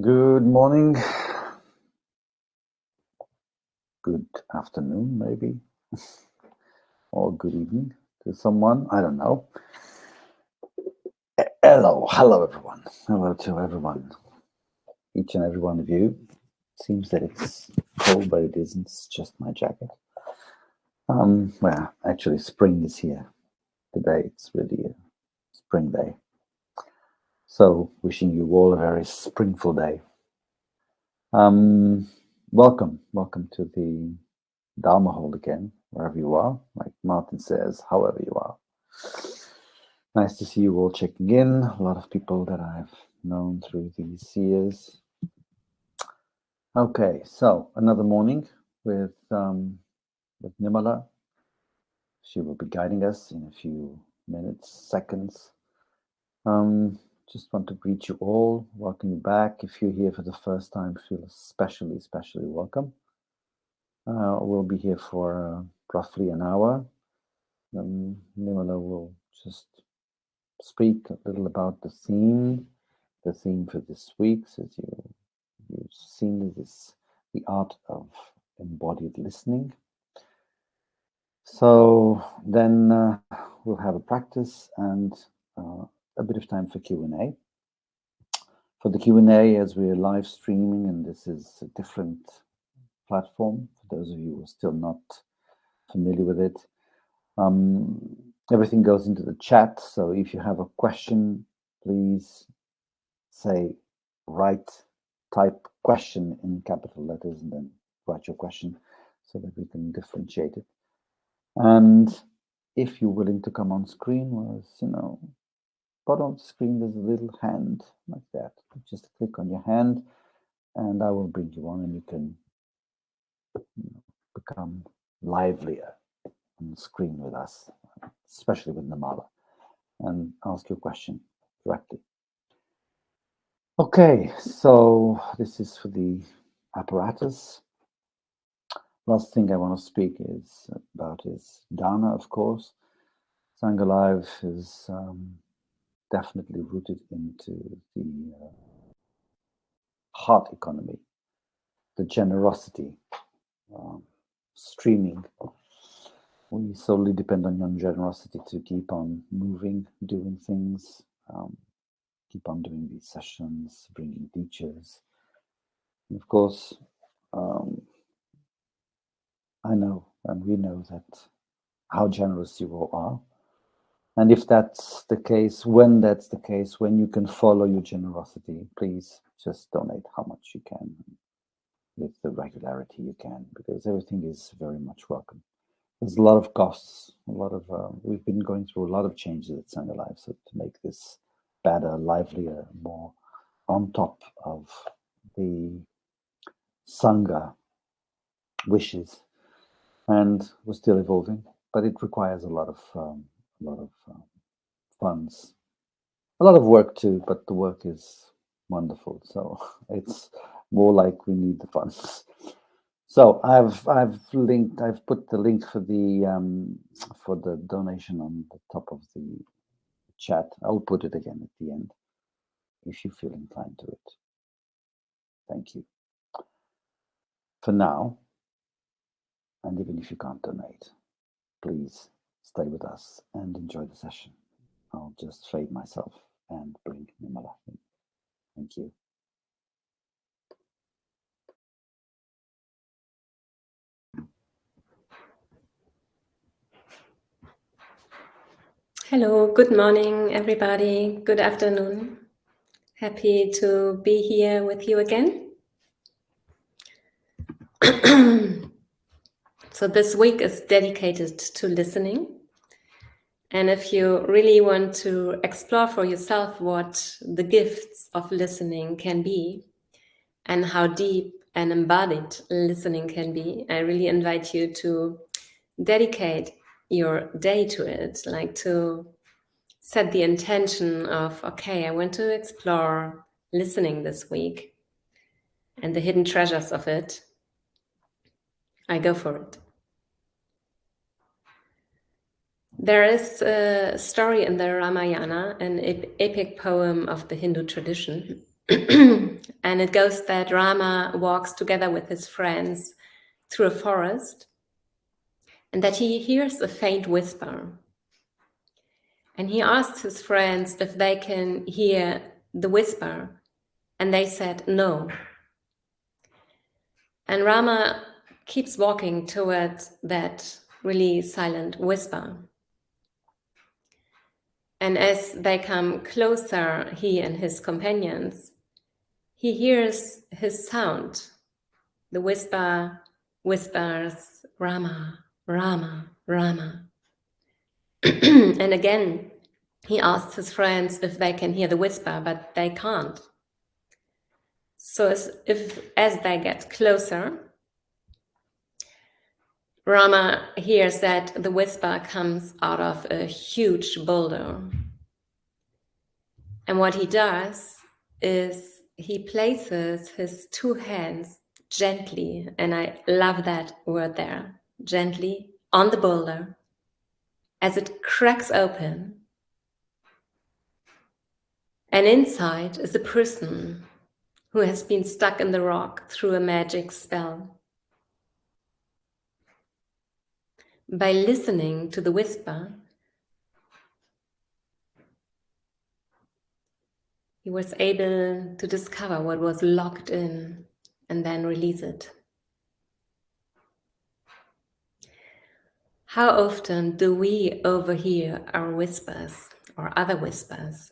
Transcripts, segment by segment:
Good morning, good afternoon, maybe, or good evening to someone. I don't know. Hello, everyone. Hello to everyone, each and every one of you. Seems that it's cold, but it isn't. It's just my jacket. Well, actually, spring is here today. It's really a spring day. So, wishing you all a very springful day. Um, welcome to the Dharma Hall again, wherever you are. Like Martin says, however you are. Nice to see you all checking in. A lot of people that I've known through these years. Okay, so another morning with Nirmala. She will be guiding us in a few minutes, seconds. Just want to greet you all, welcome you back. If you're here for the first time, feel especially welcome. We'll be here for roughly an hour. Nirmala will just speak a little about the theme for this week. As you've seen, is the art of embodied listening. So then we'll have a practice and a bit of time for Q&A. For the Q&A, as we're live streaming, and this is a different platform, for those of you who are still not familiar with it, everything goes into the chat. So if you have a question, please type question in capital letters and then write your question so that we can differentiate it. And if you're willing to come on screen, bottom of the screen, there's a little hand like that. Just click on your hand and I will bring you on and you can become livelier on the screen with us, especially with Nirmala, and ask your question directly. Okay, so this is for the apparatus. Last thing I want to speak is Dana, of course. Sangha Live is definitely rooted into the heart economy, the generosity, streaming. We solely depend on your generosity to keep on moving, doing things, keep on doing these sessions, bringing teachers. And of course, I know and we know that how generous you all are. And if that's the case, when you can follow your generosity, please just donate how much you can with the regularity you can, because everything is very much welcome. There's a lot of costs, we've been going through a lot of changes at Sangha Life, so to make this better, livelier, more on top of the Sangha wishes, and we're still evolving, but it requires a lot of funds, a lot of work too, but the work is wonderful, so it's more like we need the funds. So I've put the link for the donation on the top of the chat. I'll put it again at the end if you feel inclined to it. Thank you. For now, and even if you can't donate, please stay with us and enjoy the session. I'll just fade myself and bring Nirmala in. Thank you. Hello, good morning, everybody. Good afternoon. Happy to be here with you again. So this week is dedicated to listening. And if you really want to explore for yourself what the gifts of listening can be and how deep and embodied listening can be, I really invite you to dedicate your day to it, like to set the intention of, okay, I want to explore listening this week and the hidden treasures of it. I go for it. There is a story in the Ramayana, an epic poem of the Hindu tradition, And it goes that Rama walks together with his friends through a forest, and that he hears a faint whisper. And he asks his friends if they can hear the whisper, and they said no. And Rama keeps walking towards that really silent whisper. And as they come closer, he and his companions, he hears his sound. The whisper whispers, Rama, Rama, Rama. And again, he asks his friends if they can hear the whisper, but they can't. So as they get closer, Rama hears that the whisper comes out of a huge boulder. And what he does is he places his two hands gently, and I love that word there, gently, on the boulder. As it cracks open, and inside is a person who has been stuck in the rock through a magic spell. By listening to the whisper, he was able to discover what was locked in and then release it. How often do we overhear our whispers or other whispers?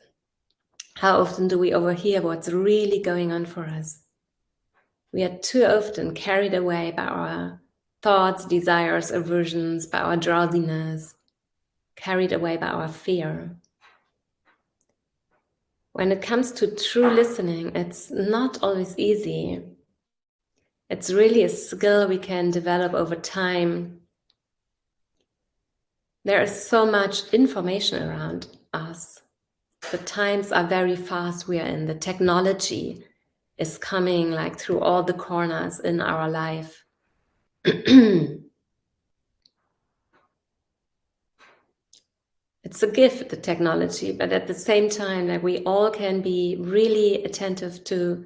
How often do we overhear what's really going on for us? We are too often carried away by our thoughts, desires, aversions, by our drowsiness, carried away by our fear. When it comes to true listening, it's not always easy. It's really a skill we can develop over time. There is so much information around us. The times are very fast we are in. The technology is coming like through all the corners in our life. It's a gift, the technology, but at the same time, like we all can be really attentive to,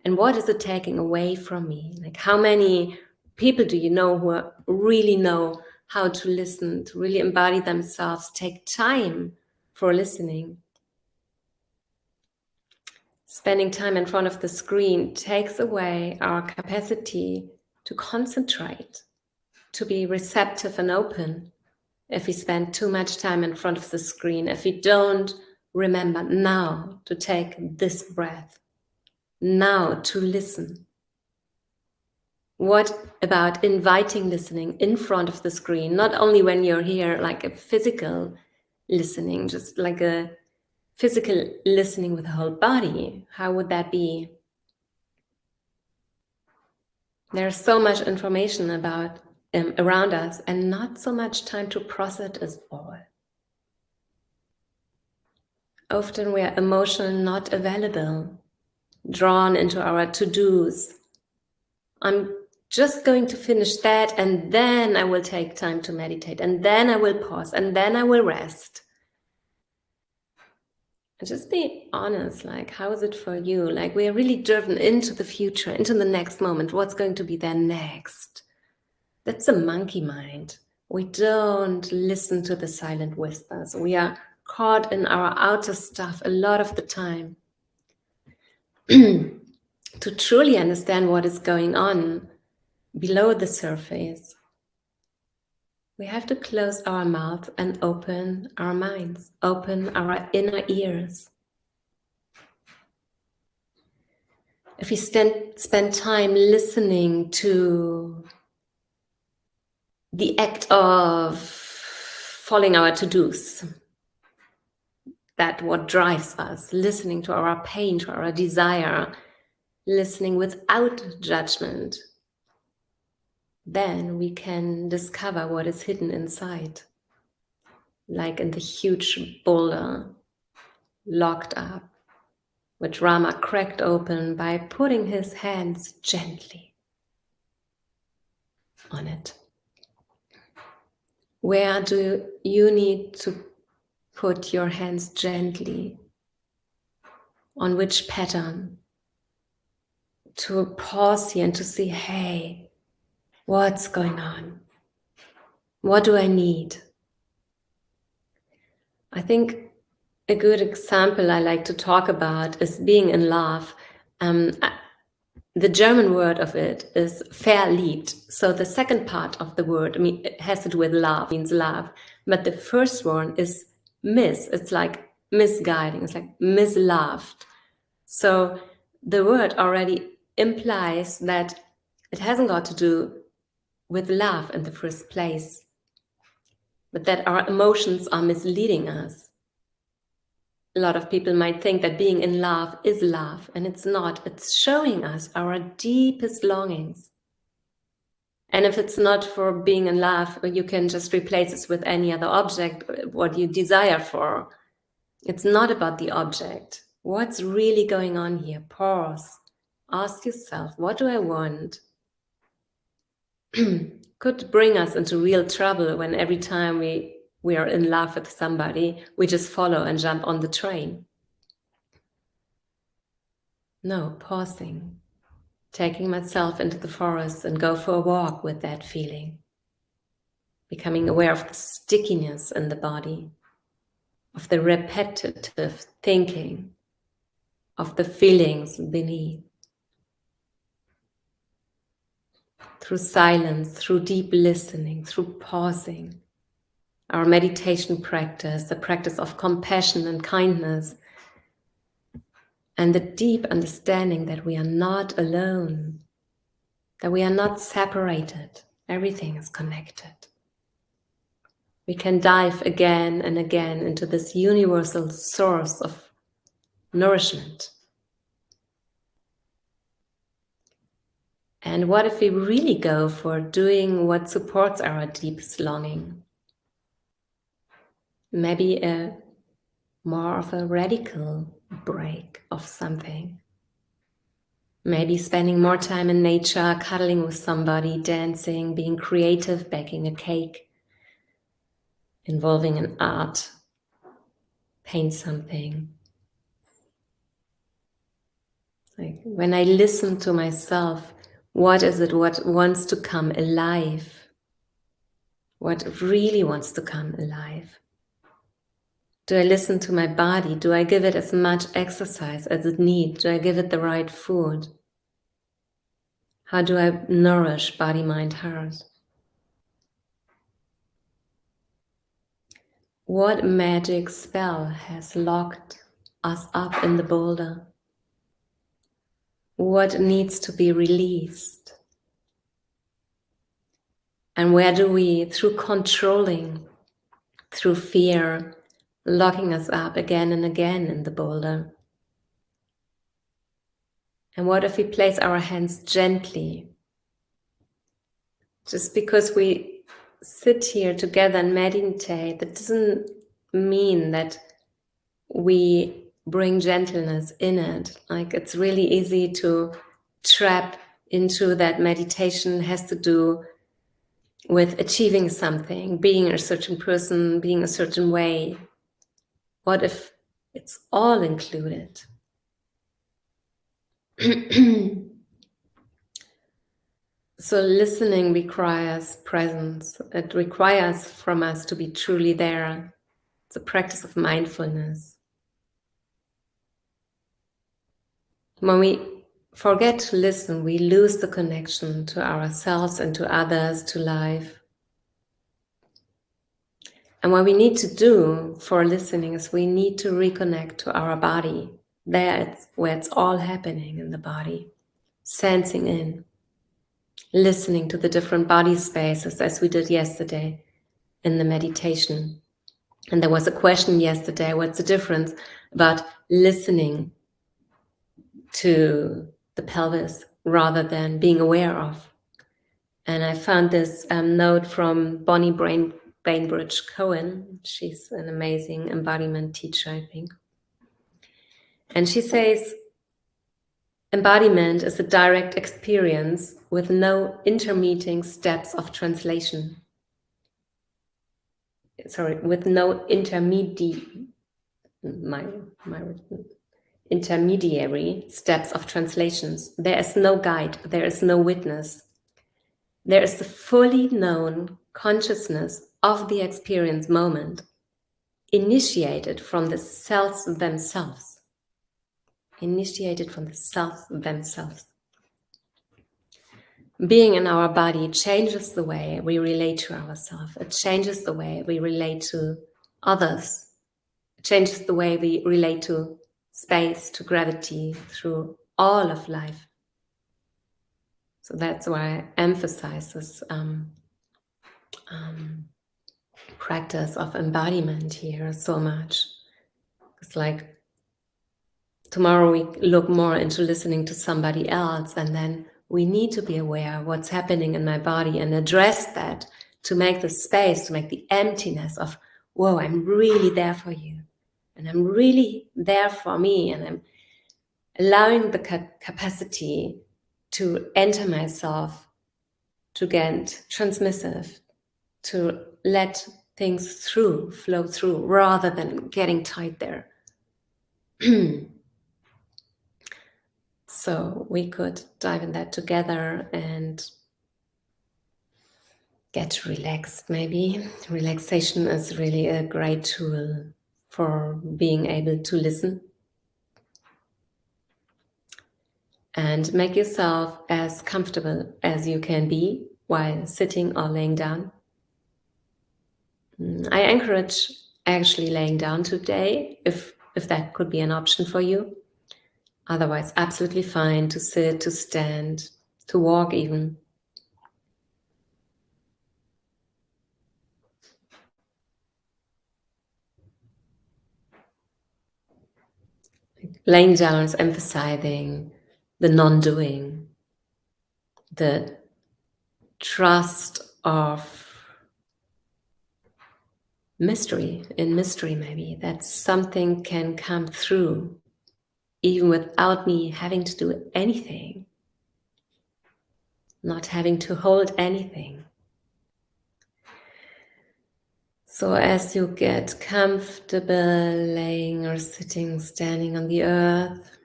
and what is it taking away from me? Like how many people do you know who really know how to listen, to really embody themselves, take time for listening? Spending time in front of the screen takes away our capacity to concentrate, to be receptive and open. If we spend too much time in front of the screen, if we don't remember now to take this breath, now to listen. What about inviting listening in front of the screen? Not only when you're here, like a physical listening, just like a physical listening with the whole body. How would that be? There's so much information about around us and not so much time to process it all. Often we are emotionally not available, drawn into our to-dos. I'm just going to finish that and then I will take time to meditate and then I will pause and then I will rest. And just be honest, like how is it for you? Like we are really driven into the future, into the next moment. What's going to be there next? That's a monkey mind. We don't listen to the silent whispers. We are caught in our outer stuff a lot of the time. To truly understand what is going on below the surface, we have to close our mouth and open our minds, open our inner ears. If we spend time listening to the act of following our to-dos, that what drives us, listening to our pain, to our desire, listening without judgment, then we can discover what is hidden inside, like in the huge boulder locked up, which Rama cracked open by putting his hands gently on it. Where do you need to put your hands gently? On which pattern? to pause here and to see, hey, what's going on? What do I need? I think a good example I like to talk about is being in love. The German word of it is verliebt. So the second part of the word, it has to do with love, means love. But the first one is miss. It's like misguiding. It's like misloved. So the word already implies that it hasn't got to do with love in the first place, but that our emotions are misleading us. A lot of people might think that being in love is love, and it's not. It's showing us our deepest longings. And if it's not for being in love, you can just replace it with any other object, what you desire for. It's not about the object. What's really going on here? Pause. Ask yourself, what do I want? Could bring us into real trouble when every time we are in love with somebody, we just follow and jump on the train. No, pausing. Taking myself into the forest and go for a walk with that feeling. Becoming aware of the stickiness in the body, of the repetitive thinking, of the feelings beneath. Through silence, through deep listening, through pausing. Our meditation practice, the practice of compassion and kindness, and the deep understanding that we are not alone, that we are not separated. Everything is connected. We can dive again and again into this universal source of nourishment. And what if we really go for doing what supports our deepest longing? Maybe a more of a radical break of something. Maybe spending more time in nature, cuddling with somebody, dancing, being creative, baking a cake, involving an art, paint something. Like when I listen to myself, what is it what wants to come alive? What really wants to come alive? Do I listen to my body? Do I give it as much exercise as it needs? Do I give it the right food? How do I nourish body, mind, heart? What magic spell has locked us up in the boulder? What needs to be released? And where do we, through controlling, through fear, locking us up again and again in the boulder? And what if we place our hands gently? Just because we sit here together and meditate, that doesn't mean that we bring gentleness in it. Like it's really easy to trap into that meditation has to do with achieving something, being a certain person, being a certain way. What if it's all included? So listening requires presence. It requires from us to be truly there. It's a practice of mindfulness. When we forget to listen, we lose the connection to ourselves and to others, to life. And what we need to do for listening is we need to reconnect to our body. It's where it's all happening in the body. Sensing in, listening to the different body spaces as we did yesterday in the meditation. And there was a question yesterday, what's the difference about listening to the pelvis rather than being aware of? And I found this note from Bonnie Bainbridge Cohen. She's an amazing embodiment teacher, I think. And she says, embodiment is a direct experience with no intermediate steps of translation. Sorry, with no intermediate intermediary steps of translations. There is no guide, there is no witness. There is the fully known consciousness of the experience moment, initiated from the cells themselves. Initiated from the cells themselves. Being in our body changes the way we relate to ourselves. It changes the way we relate to others. It changes the way we relate to space, to gravity, through all of life. So that's why I emphasize this practice of embodiment here so much. It's like tomorrow we look more into listening to somebody else, and then we need to be aware of what's happening in my body and address that to make the space, to make the emptiness of, whoa, I'm really there for you. And I'm really there for me. And I'm allowing the capacity to enter myself, to get transmissive, to let things flow through, rather than getting tied there. So we could dive in that together and get relaxed, maybe. Relaxation is really a great tool for being able to listen. And make yourself as comfortable as you can be while sitting or laying down. I encourage actually laying down today, if that could be an option for you. Otherwise, absolutely fine to sit, to stand, to walk even. Laying down is emphasizing the non-doing, the trust of mystery, in mystery maybe, that something can come through even without me having to do anything, not having to hold anything. So as you get comfortable laying or sitting, standing on the earth,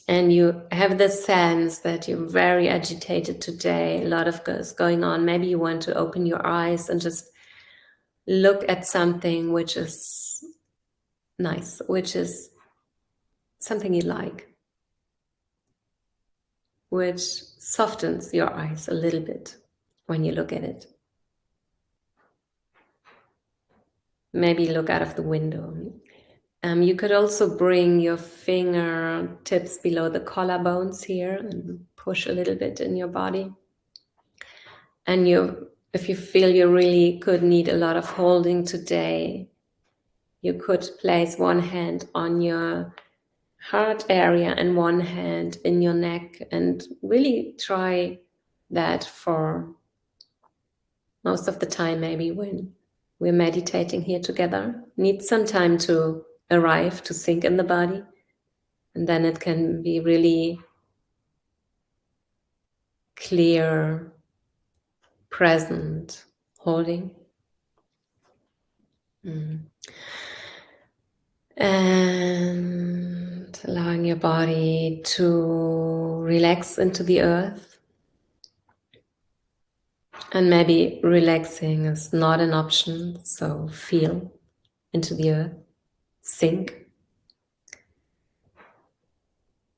and you have the sense that you're very agitated today, a lot of is going on, maybe you want to open your eyes and just look at something which is nice, which is something you like, which softens your eyes a little bit when you look at it. Maybe look out of the window. You could also bring your fingertips below the collarbones here and push a little bit in your body. And if you feel you really could need a lot of holding today, you could place one hand on your heart area and one hand in your neck, and really try that for most of the time, maybe when we're meditating here together. Need some time to arrive, to sink in the body, and then it can be really clear, present holding. And allowing your body to relax into the earth. And maybe relaxing is not an option, so feel into the earth, sink.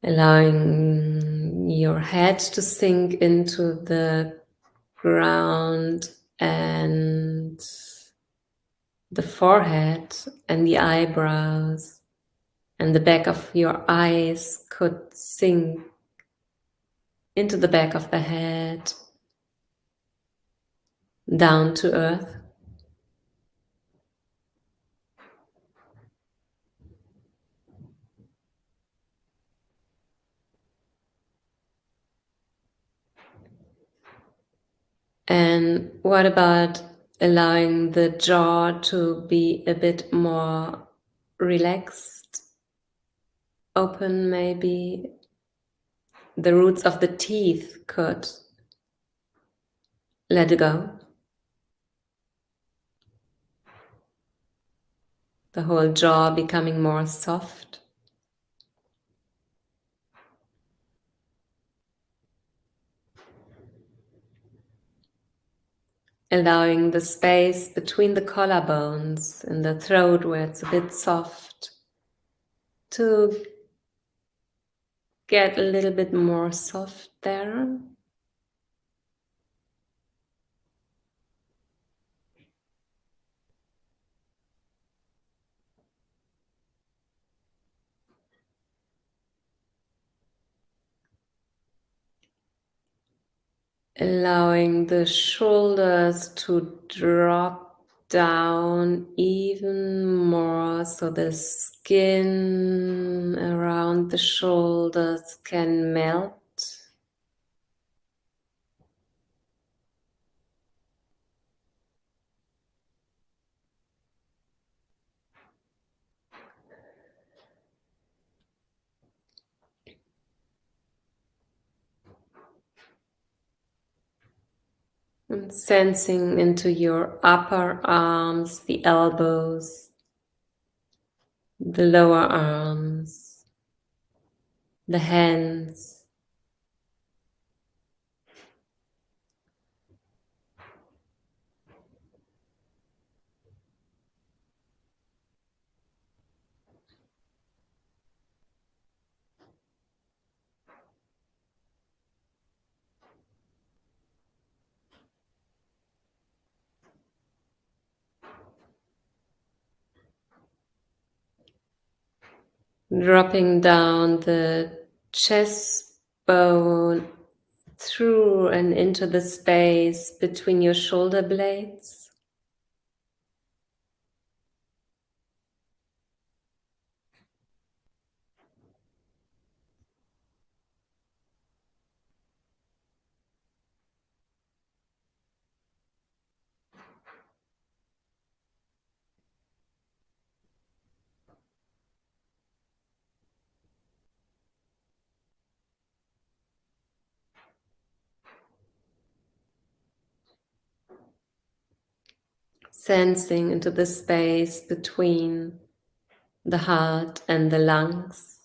Allowing your head to sink into the ground, and the forehead and the eyebrows and the back of your eyes could sink into the back of the head, down to earth. And what about allowing the jaw to be a bit more relaxed, open maybe? The roots of the teeth could let it go. the whole jaw becoming more soft. Allowing the space between the collarbones in the throat where it's a bit soft to get a little bit more soft there. Allowing the shoulders to drop down even more so the skin around the shoulders can melt. And sensing into your upper arms, the elbows, the lower arms, the hands. Dropping down the chest bone through and into the space between your shoulder blades. Sensing into the space between the heart and the lungs.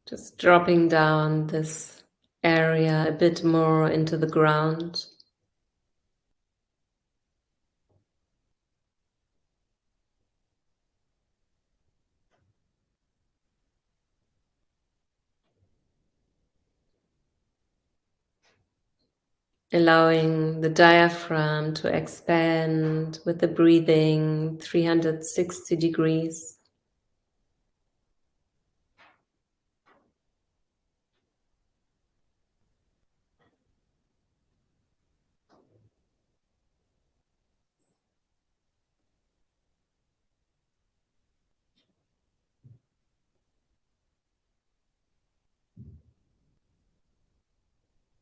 Just dropping down this area a bit more into the ground. Allowing the diaphragm to expand with the breathing 360 degrees.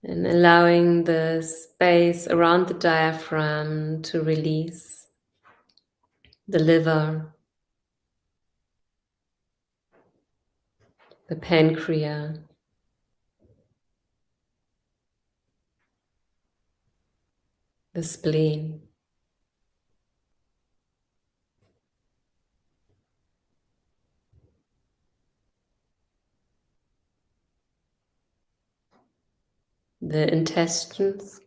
And allowing the space around the diaphragm to release the liver, the pancreas, the spleen. The intestines,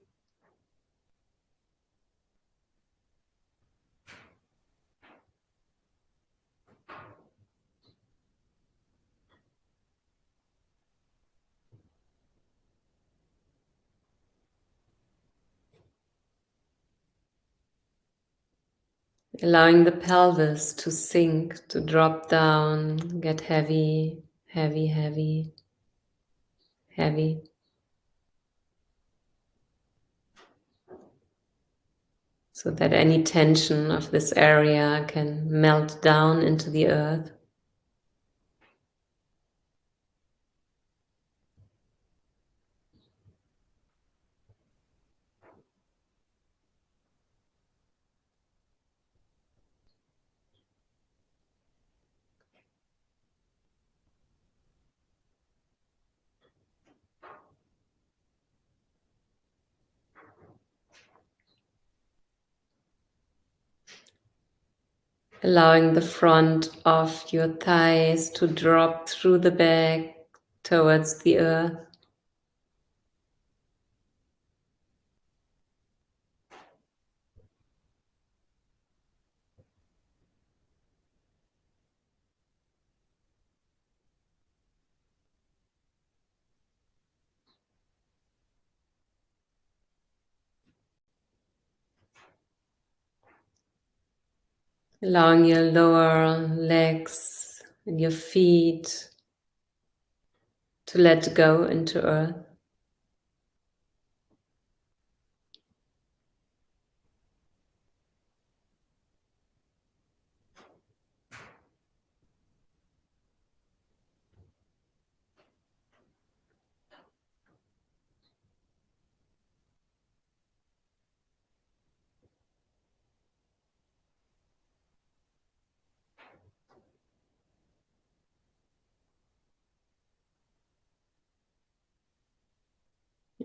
allowing the pelvis to sink, to drop down, get heavy, heavy, heavy, heavy. So that any tension of this area can melt down into the earth. allowing the front of your thighs to drop through the back towards the earth. Allowing your lower legs and your feet to let go into earth.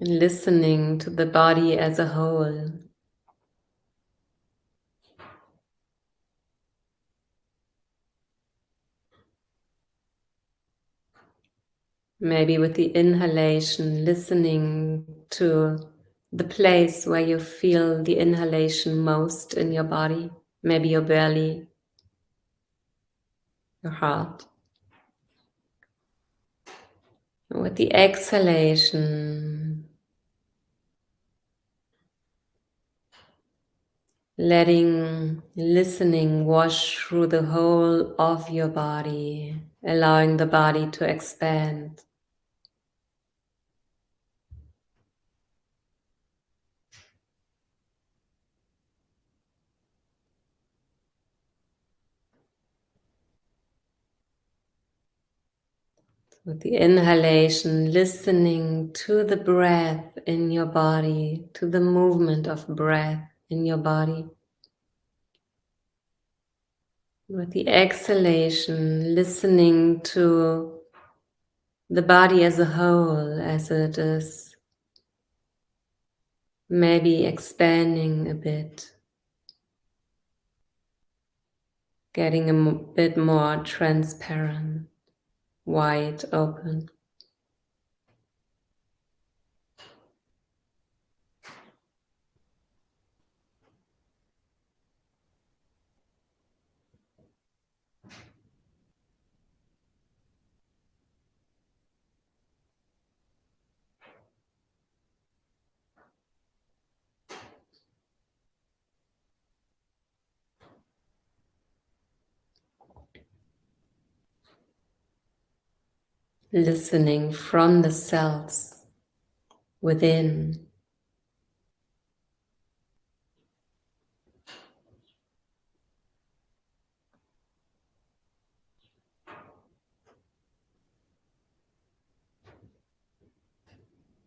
And listening to the body as a whole. Maybe with the inhalation, listening to the place where you feel the inhalation most in your body. Maybe your belly, your heart. And with the exhalation, letting listening wash through the whole of your body, allowing the body to expand. With the inhalation, listening to the breath in your body, to the movement of breath in your body. With the exhalation, listening to the body as a whole, as it is maybe expanding a bit, getting a bit more transparent, wide open. Listening from the cells within.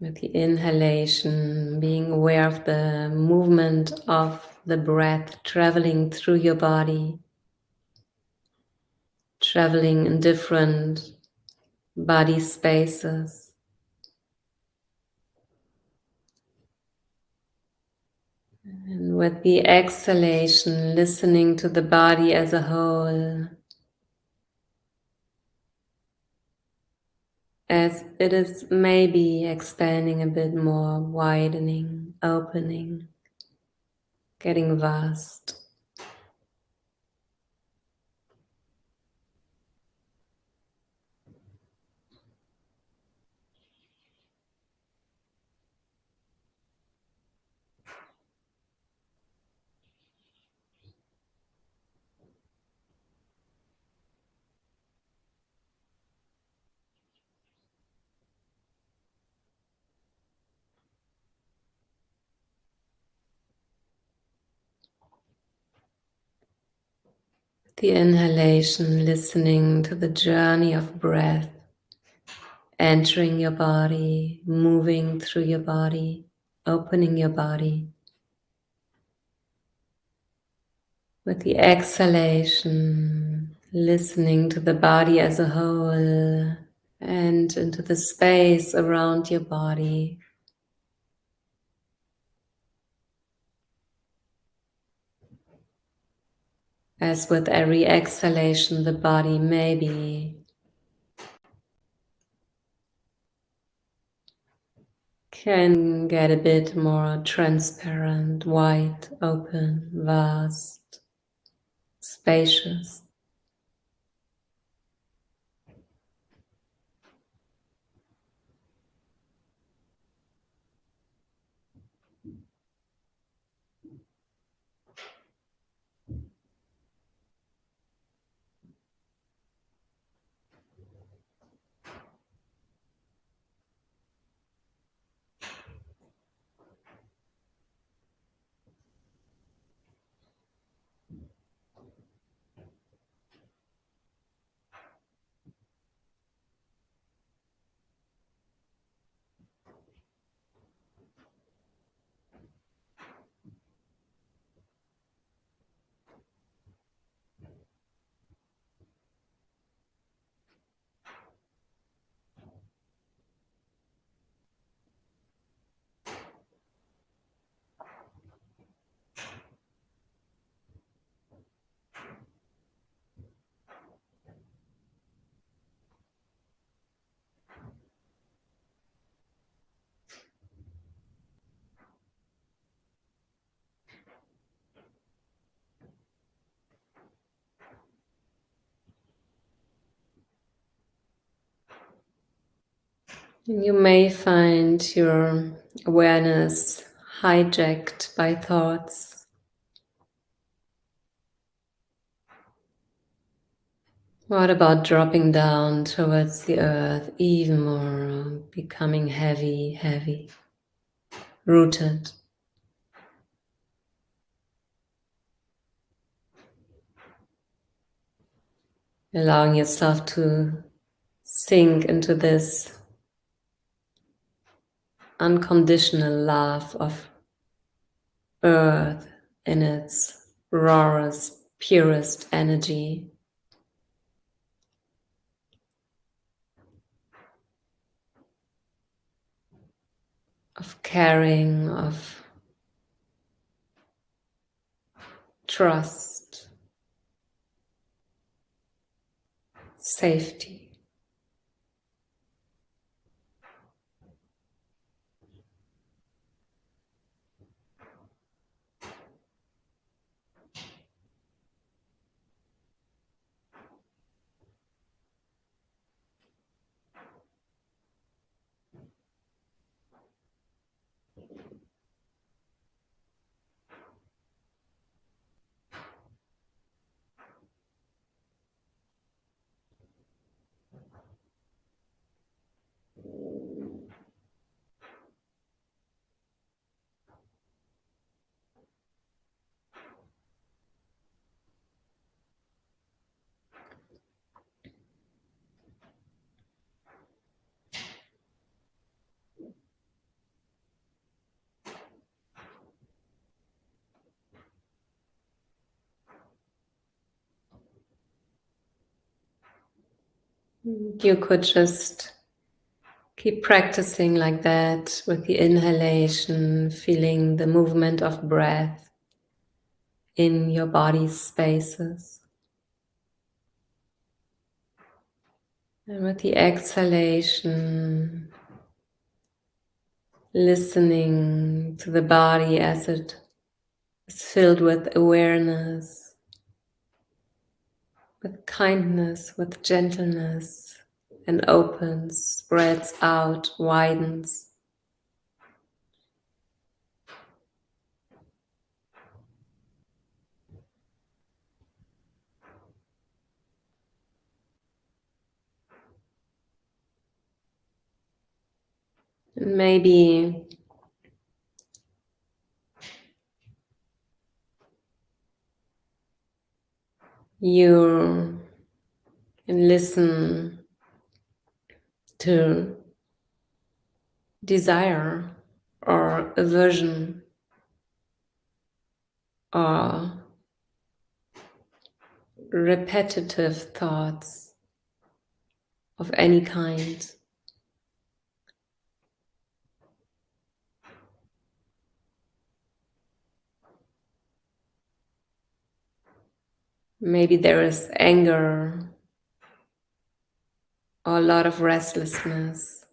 With the inhalation, being aware of the movement of the breath traveling through your body, traveling in different body spaces. And with the exhalation, listening to the body as a whole, as it is maybe expanding a bit more, widening, opening, getting vast. The inhalation, listening to the journey of breath, entering your body, moving through your body, opening your body. With the exhalation, listening to the body as a whole and into the space around your body. As with every exhalation, the body maybe can get a bit more transparent, wide, open, vast, spacious. You may find your awareness hijacked by thoughts. What about dropping down towards the earth even more, becoming heavy, heavy, rooted, allowing yourself to sink into this unconditional love of earth in its rawest, purest energy. Of caring, of trust, safety. You could just keep practicing like that with the inhalation, feeling the movement of breath in your body's spaces. And with the exhalation, listening to the body as it is filled with awareness, with kindness, with gentleness, and opens, spreads out, widens. And maybe you can listen to desire or aversion or repetitive thoughts of any kind. Maybe there is anger or a lot of restlessness.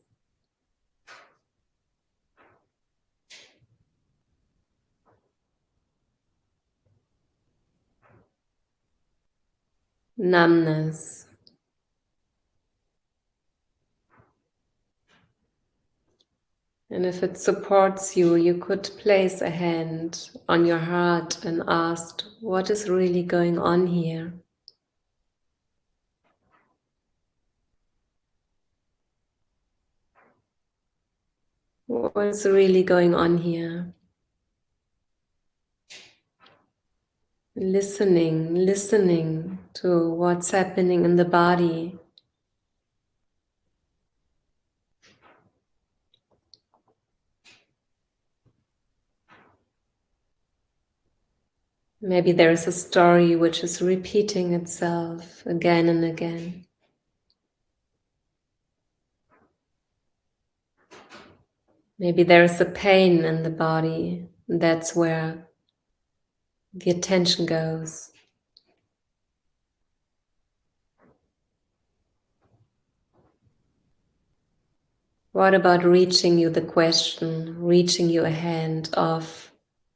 Numbness. And if it supports you, you could place a hand on your heart and ask, what is really going on here? What is really going on here? Listening to what's happening in the body. Maybe there is a story which is repeating itself again and again. Maybe there is a pain in the body. That's where the attention goes. What about reaching you the question, reaching you a hand of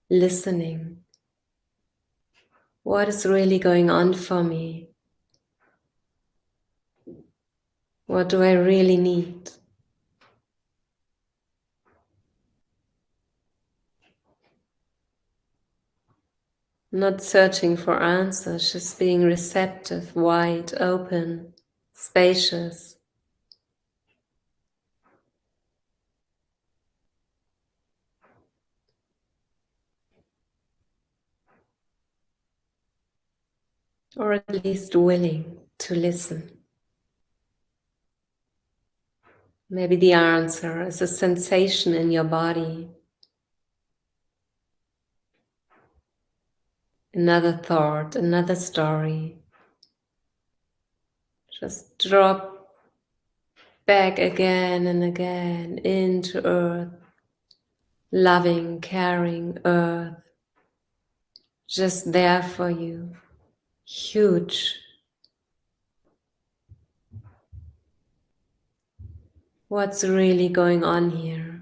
listening? What is really going on for me? What do I really need? Not searching for answers, just being receptive, wide, open, spacious. Or at least willing to listen. Maybe the answer is a sensation in your body, another thought, another story. Just drop back again and again into earth, loving, caring earth, just there for you, huge. What's really going on here?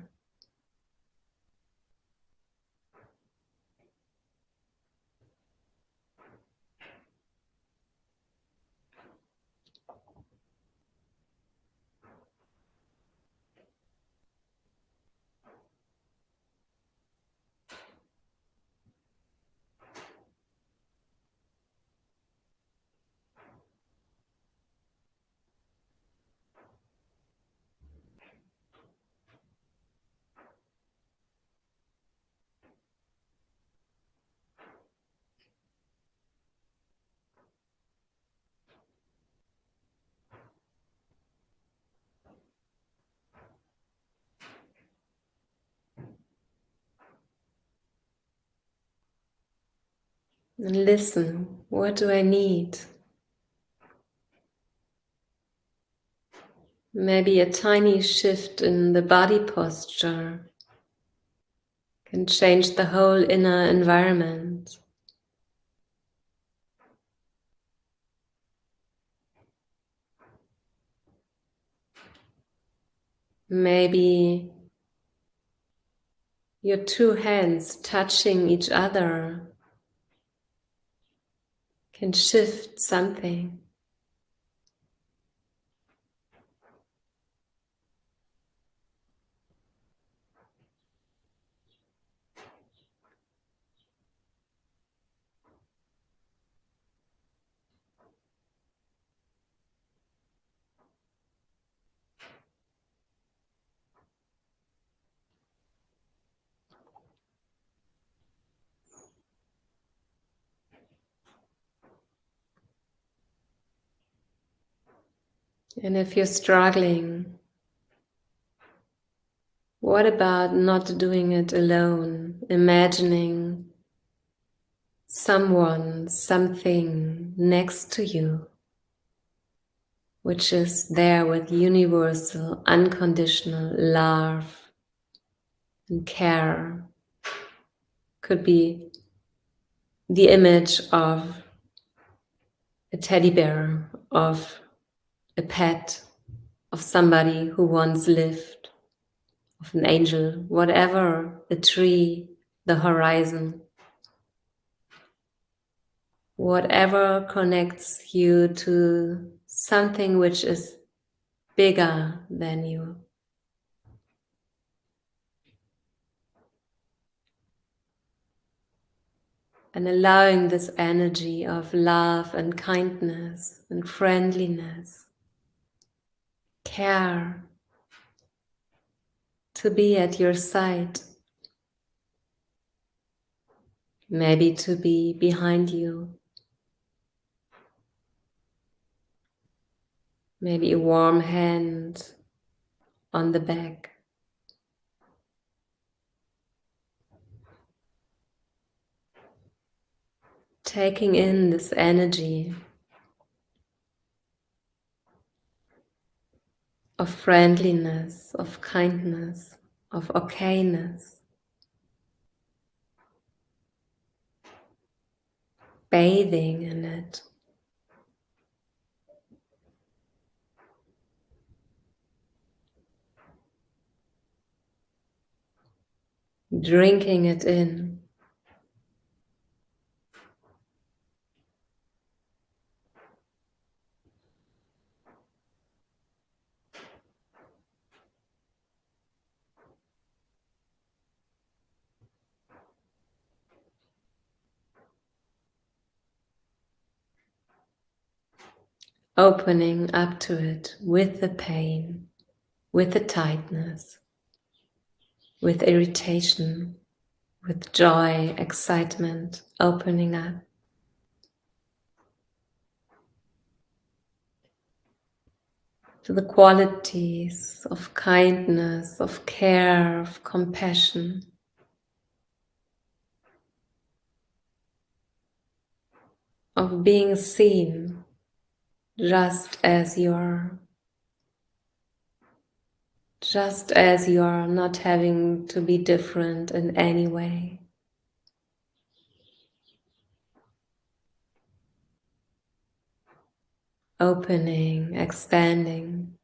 And listen, what do I need? Maybe a tiny shift in the body posture can change the whole inner environment. Maybe your two hands touching each other can shift something. And if you're struggling, what about not doing it alone? Imagining someone, something next to you, which is there with universal, unconditional love and care. Could be the image of a teddy bear, of a pet, of somebody who once lived, of an angel, whatever, a tree, the horizon, whatever connects you to something which is bigger than you. And allowing this energy of love and kindness and friendliness, care, to be at your side, maybe to be behind you, maybe a warm hand on the back. Taking in this energy of friendliness, of kindness, of okayness, bathing in it. Drinking it in. Opening up to it with the pain, with the tightness, with irritation, with joy, excitement, opening up. To the qualities of kindness, of care, of compassion, of being seen just as you are. Just as you are, not having to be different in any way. Opening, expanding.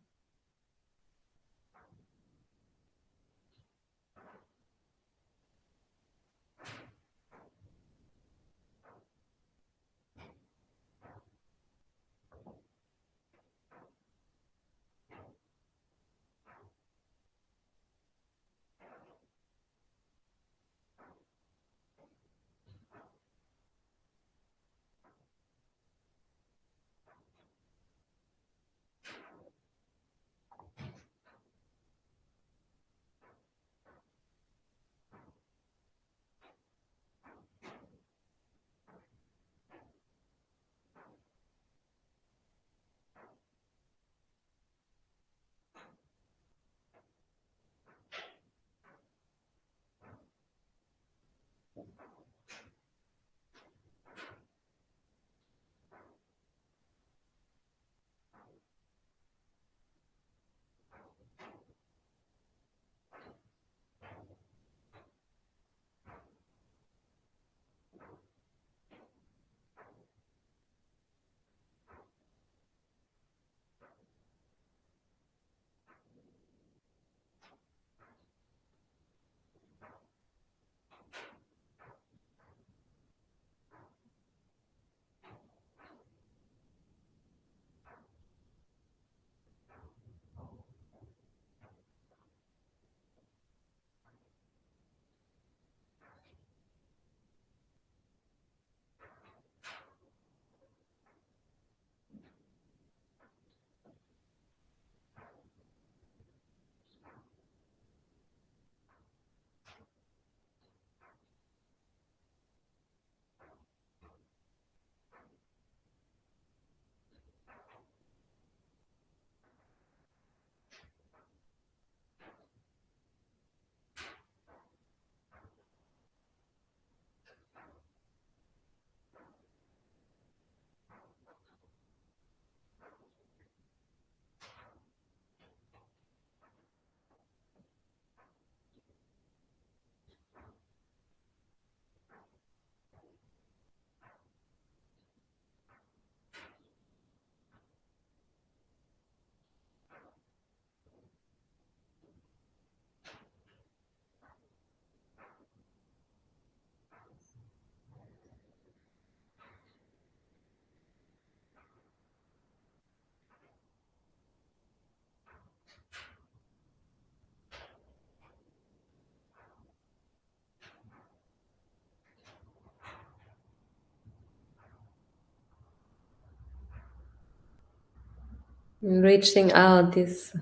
reaching out this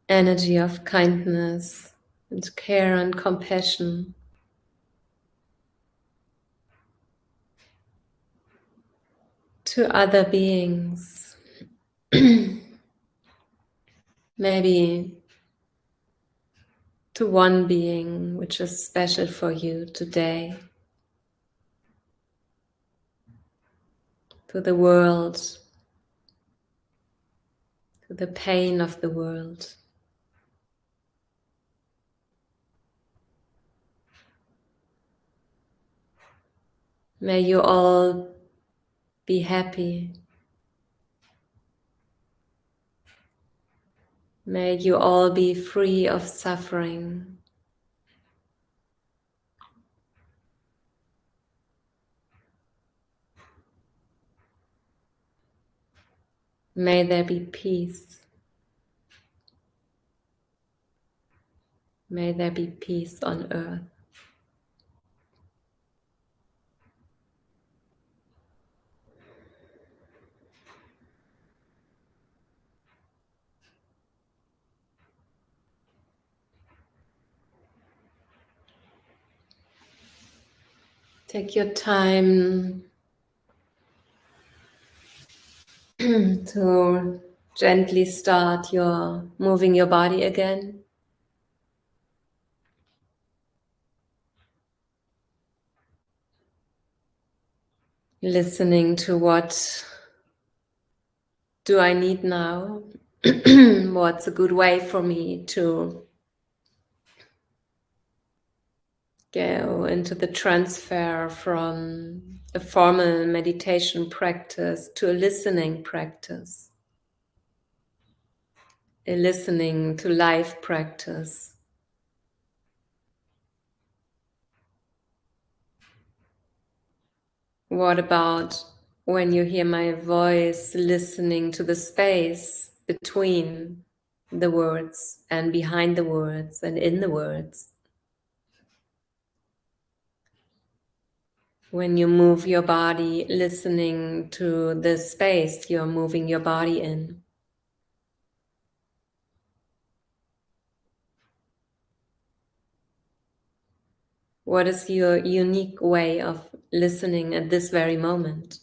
energy of kindness and care and compassion to other beings. Maybe to one being which is special for you today, to the world, to the pain of the world. May you all be happy. May you all be free of suffering. May there be peace. May there be peace on earth. Take your time to gently start moving your body again. Listening to what do I need now? What's a good way for me to go into the transfer from a formal meditation practice to a listening practice, a listening to life practice? What about when you hear my voice, listening to the space between the words and behind the words and in the words? When you move your body, listening to the space you're moving your body in. What is your unique way of listening at this very moment?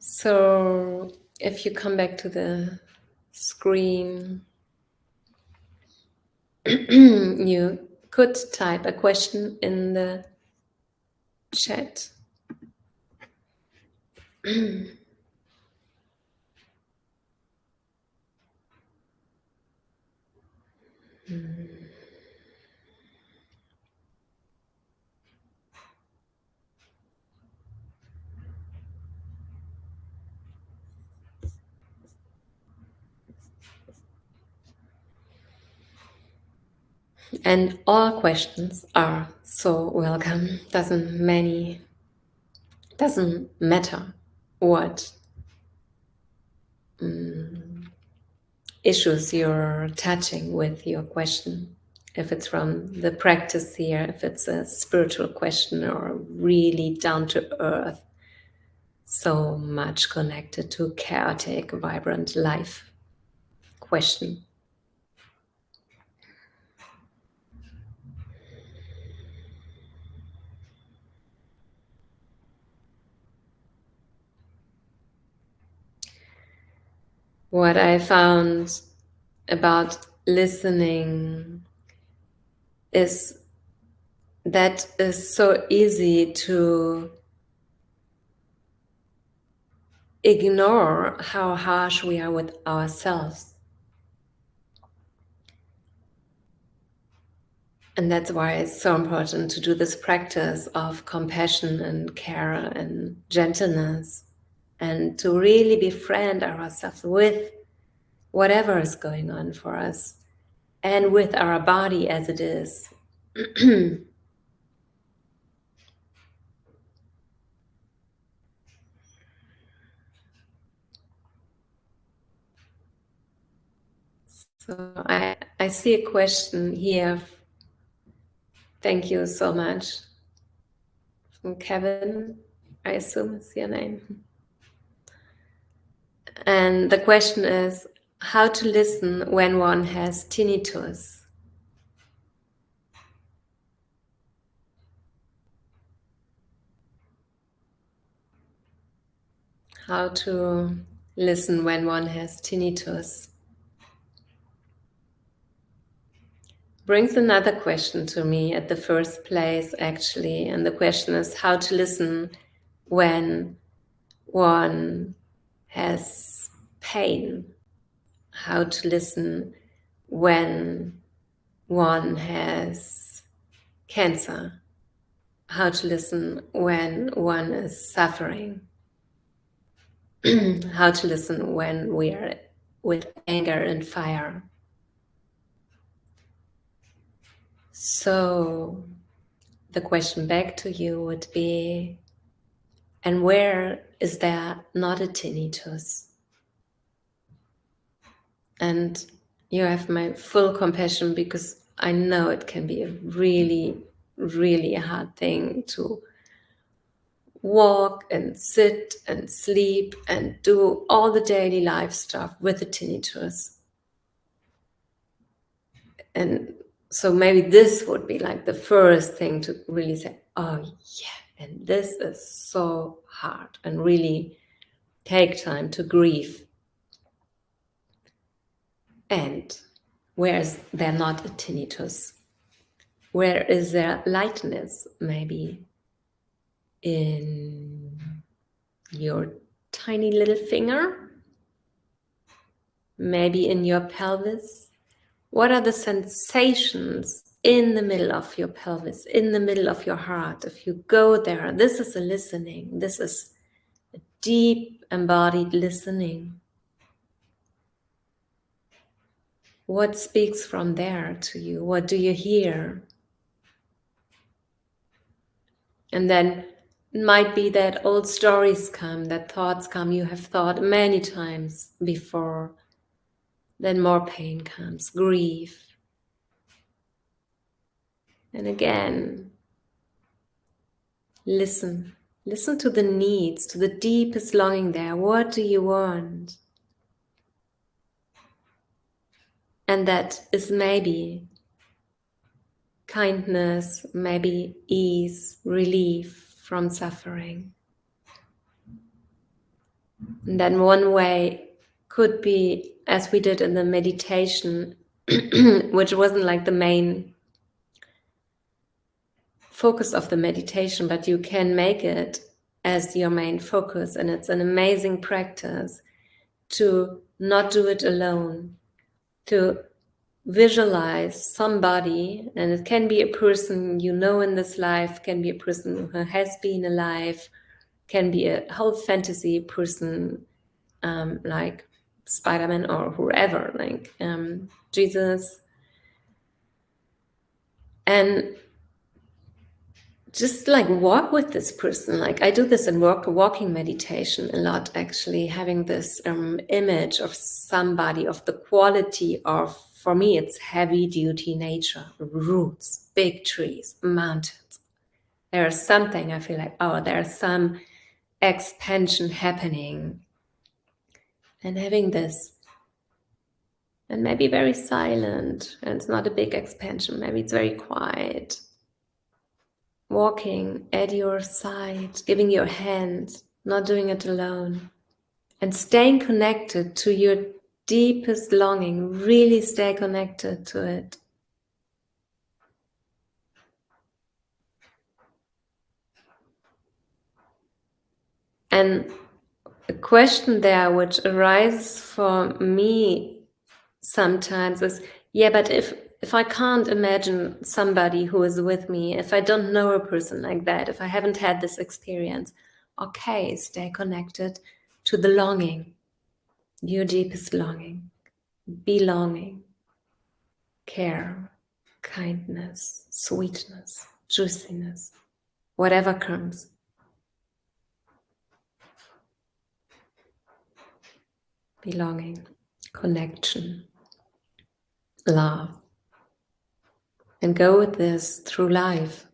So if you come back to the screen, you could type a question in the chat. And all questions are so welcome. Doesn't matter what issues you're touching with your question. If it's from the practice here, if it's a spiritual question or really down to earth, so much connected to chaotic, vibrant life question. What I found about listening is that is so easy to ignore how harsh we are with ourselves. And that's why it's so important to do this practice of compassion and care and gentleness, and to really befriend ourselves with whatever is going on for us and with our body as it is. So I see a question here. Thank you so much. From Kevin, I assume it's your name. And the question is how to listen when one has tinnitus. How to listen when one has tinnitus. Brings another question to me at the first place, actually. And the question is how to listen when one has pain. How to listen when one has cancer. How to listen when one is suffering. How to listen when we are with anger and fire. So the question back to you would be, and where is there not a tinnitus? And you have my full compassion because I know it can be a really, really hard thing to walk and sit and sleep and do all the daily life stuff with a tinnitus. And so maybe this would be like the first thing to really say, oh yeah, and this is so hard, and really take time to grieve. And where is there not a tinnitus? Where is there lightness? Maybe in your tiny little finger? Maybe in your pelvis? What are the sensations in the middle of your pelvis, in the middle of your heart? If you go there, this is a listening. This is a deep embodied listening. What speaks from there to you? What do you hear? And then it might be that old stories come, that thoughts come you have thought many times before. Then more pain comes, grief. And again, listen. Listen to the needs, to the deepest longing there. What do you want? And that is maybe kindness, maybe ease, relief from suffering. And then one way could be, as we did in the meditation, which wasn't like the main focus of the meditation, but you can make it as your main focus. And it's an amazing practice to not do it alone, to visualize somebody, and it can be a person you know in this life, can be a person who has been alive, can be a whole fantasy person, like Spider-Man or whoever, like Jesus. And just like walk with this person. Like I do this in walking meditation a lot, actually, having this image of somebody, of the quality of, for me, it's heavy duty nature, roots, big trees, mountains. There's something I feel like, oh, there's some expansion happening. And having this, and maybe very silent, and it's not a big expansion, maybe it's very quiet. Walking at your side, giving your hand, not doing it alone, and staying connected to your deepest longing, really stay connected to it. And a question there which arises for me sometimes is, yeah, but if I can't imagine somebody who is with me, if I don't know a person like that, if I haven't had this experience, okay, stay connected to the longing, your deepest longing, belonging, care, kindness, sweetness, juiciness, whatever comes. Belonging, connection, love. And go with this through life.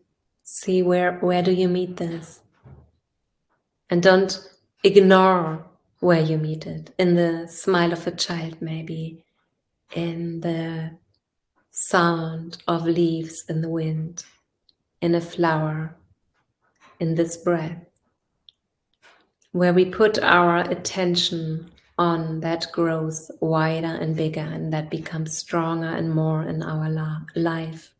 See where do you meet this. And don't ignore where you meet it. In the smile of a child, maybe. In the sound of leaves in the wind. In a flower. In this breath. Where we put our attention on, that grows wider and bigger, and that becomes stronger and more in our life.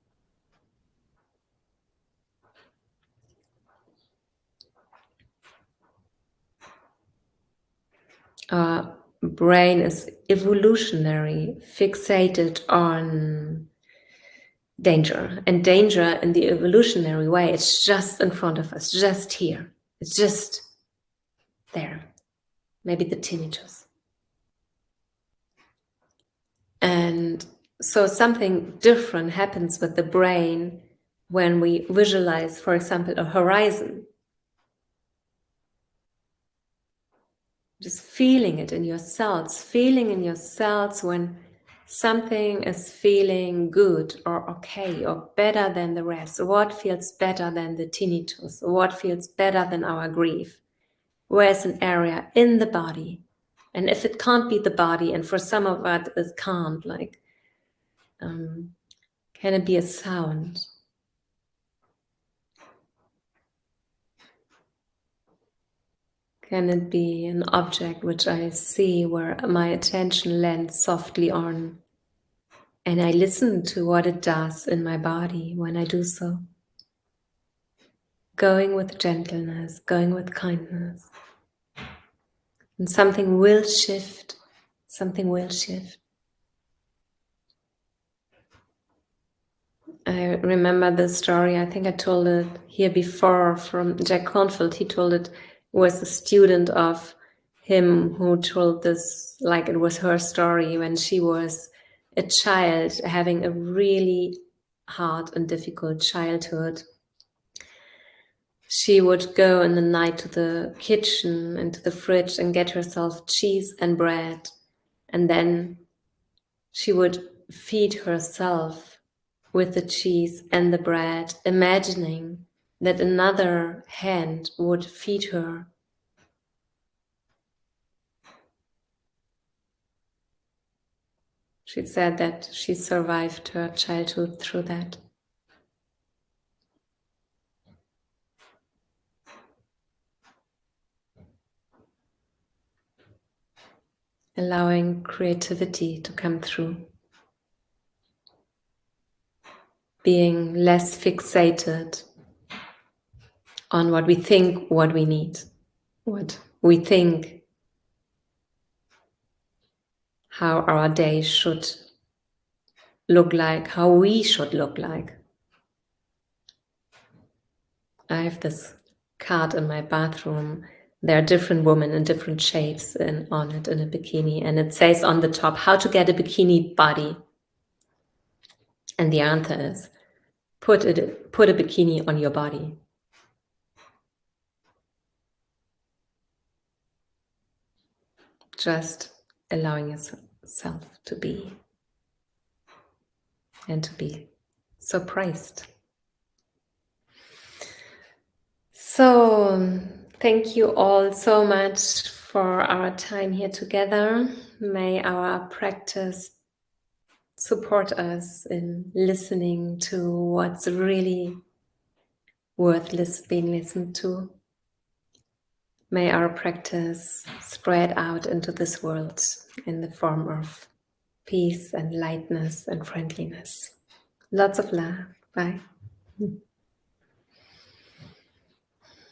Our brain is evolutionary, fixated on danger. And danger in the evolutionary way, it's just in front of us, just here. It's just there. Maybe the tinnitus. And so something different happens with the brain when we visualize, for example, a horizon. Just feeling it in your cells, feeling in your cells when something is feeling good or okay or better than the rest. What feels better than the tinnitus? What feels better than our grief? Where's an area in the body? And if it can't be the body, and for some of us it can't, like, can it be a sound? Can it be an object which I see where my attention lands softly on? And I listen to what it does in my body when I do so. Going with gentleness, going with kindness. And something will shift. Something will shift. I remember the story, I think I told it here before, from Jack Cornfield. He told it was a student of him who told this like it was her story when she was a child having a really hard and difficult childhood. She would go in the night to the kitchen and to the fridge and get herself cheese and bread, and then she would feed herself with the cheese and the bread, imagining that another hand would feed her. She said that she survived her childhood through that. Allowing creativity to come through. Being less fixated on what we think, what we need, what we think, how our day should look like, how we should look like. I have this card in my bathroom. There are different women in different shapes on it in a bikini, and it says on the top, how to get a bikini body. And the answer is, put a bikini on your body. Just allowing yourself to be and to be surprised. So thank you all so much for our time here together. May our practice support us in listening to what's really worth being listened to. May our practice spread out into this world in the form of peace and lightness and friendliness. Lots of love. Bye.